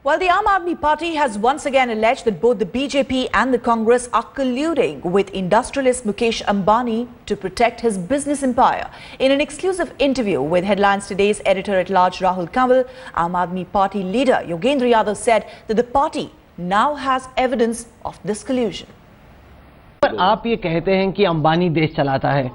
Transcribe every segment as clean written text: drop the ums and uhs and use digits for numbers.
Well, the Aam Aadmi Party has once again alleged that both the BJP and the Congress are colluding with industrialist Mukesh Ambani to protect his business empire. In an exclusive interview with Headlines Today's editor-at-large Rahul Kanwal, Aam Aadmi Party leader Yogendra Yadav said that the party now has evidence of this collusion. पर आप ये कहते हैं कि अंबानी देश चलाता है,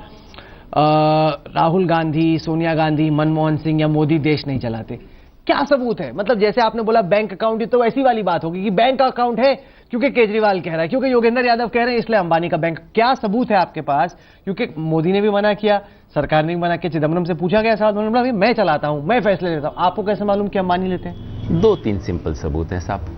राहुल गांधी, सोनिया गांधी, मनमोहन सिंह या मोदी देश नहीं चलाते, क्या सबूत है? मतलब जैसे आपने बोला बैंक अकाउंट, तो ऐसी वाली बात होगी कि बैंक अकाउंट है क्योंकि केजरीवाल कह रहा है, क्योंकि योगेंद्र यादव कह रहे हैं इसलिए अंबानी का बैंक। क्या सबूत है आपके पास? क्योंकि मोदी ने भी मना किया, सरकार ने भी मना किया, चिदम्बरम से पूछा गया सवाल, उन्होंने बोला मैं चलाता हूं, मैं फैसले लेता हूं। आपको कैसे मालूम कि अंबानी लेते हैं? दो तीन सिंपल सबूत हैं साहब।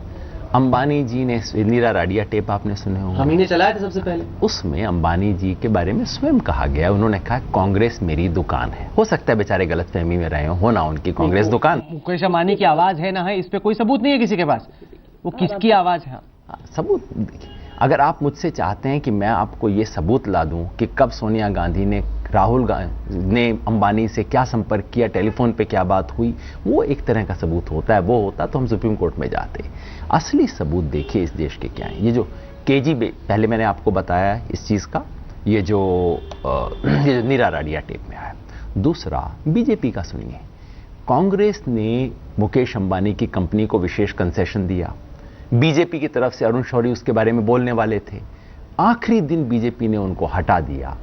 अंबानी जी ने नीरा राडिया टेप आपने सुने होंगे, हम ही ने चलाया था सबसे पहले। उसमें अंबानी जी के बारे में स्वयं कहा गया, उन्होंने कहा कांग्रेस मेरी दुकान है। हो सकता है बेचारे गलतफहमी में रहे हो ना, उनकी कांग्रेस दुकान। मुकेश अंबानी की आवाज है ना है, इस पे कोई सबूत नहीं है किसी के पास, वो किसकी आवाज है? सबूत देखिए, अगर आप मुझसे चाहते हैं कि मैं आपको ये सबूत ला दूं कि कब सोनिया गांधी ने राहुल गांधी ने अंबानी से क्या संपर्क किया, टेलीफोन पे क्या बात हुई, वो एक तरह का सबूत होता है। वो होता तो हम सुप्रीम कोर्ट में जाते। असली सबूत देखिए इस देश के क्या है। ये जो केजी पहले मैंने आपको बताया इस चीज का, ये जो नीरा राडिया टेप में आया। दूसरा बीजेपी का सुनिए, कांग्रेस ने मुकेश अंबानी की कंपनी को विशेष कंसेशन दिया। बीजेपी की तरफ से अरुण शौरी उसके बारे में बोलने वाले थे, आखिरी दिन बीजेपी ने उनको हटा दिया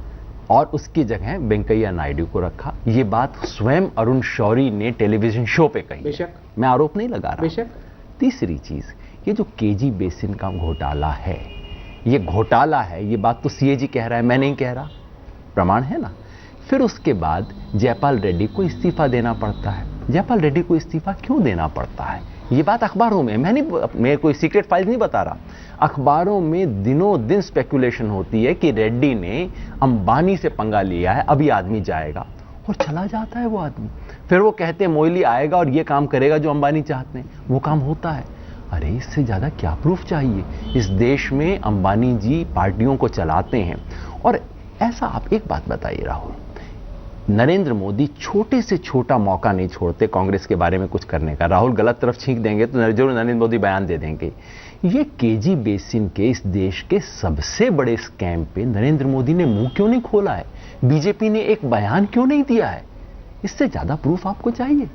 और उसकी जगह वेंकैया नायडू को रखा। ये बात स्वयं अरुण शौरी ने टेलीविजन शो पे कही। बेशक, मैं आरोप नहीं लगा रहा। बेशक। तीसरी चीज, ये जो केजी बेसिन का घोटाला है, ये घोटाला है, ये बात तो सीएजी कह रहा है, मैं नहीं कह रहा, प्रमाण है ना। फिर उसके बाद जयपाल रेड्डी को इस्तीफा देना पड़ता है। जयपाल रेड्डी को इस्तीफा क्यों देना पड़ता है? ये बात अखबारों में, मैं कोई सीक्रेट फाइल नहीं बता रहा, अखबारों में दिनों दिन स्पेकुलेशन होती है कि रेड्डी ने अंबानी से पंगा लिया है, अभी आदमी जाएगा, और चला जाता है वो आदमी। फिर वो कहते हैं मोइली आएगा और ये काम करेगा जो अंबानी चाहते हैं, वो काम होता है। अरे इससे ज्यादा क्या प्रूफ चाहिए? इस देश में अंबानी जी पार्टियों को चलाते हैं। और ऐसा आप एक बात बताइए राहुल, नरेंद्र मोदी छोटे से छोटा मौका नहीं छोड़ते कांग्रेस के बारे में कुछ करने का। राहुल गलत तरफ छींक देंगे तो जरूर नरेंद्र मोदी बयान दे देंगे। ये केजी बेसिन के इस देश के सबसे बड़े स्कैम पे नरेंद्र मोदी ने मुंह क्यों नहीं खोला है? बीजेपी ने एक बयान क्यों नहीं दिया है? इससे ज्यादा प्रूफ आपको चाहिए?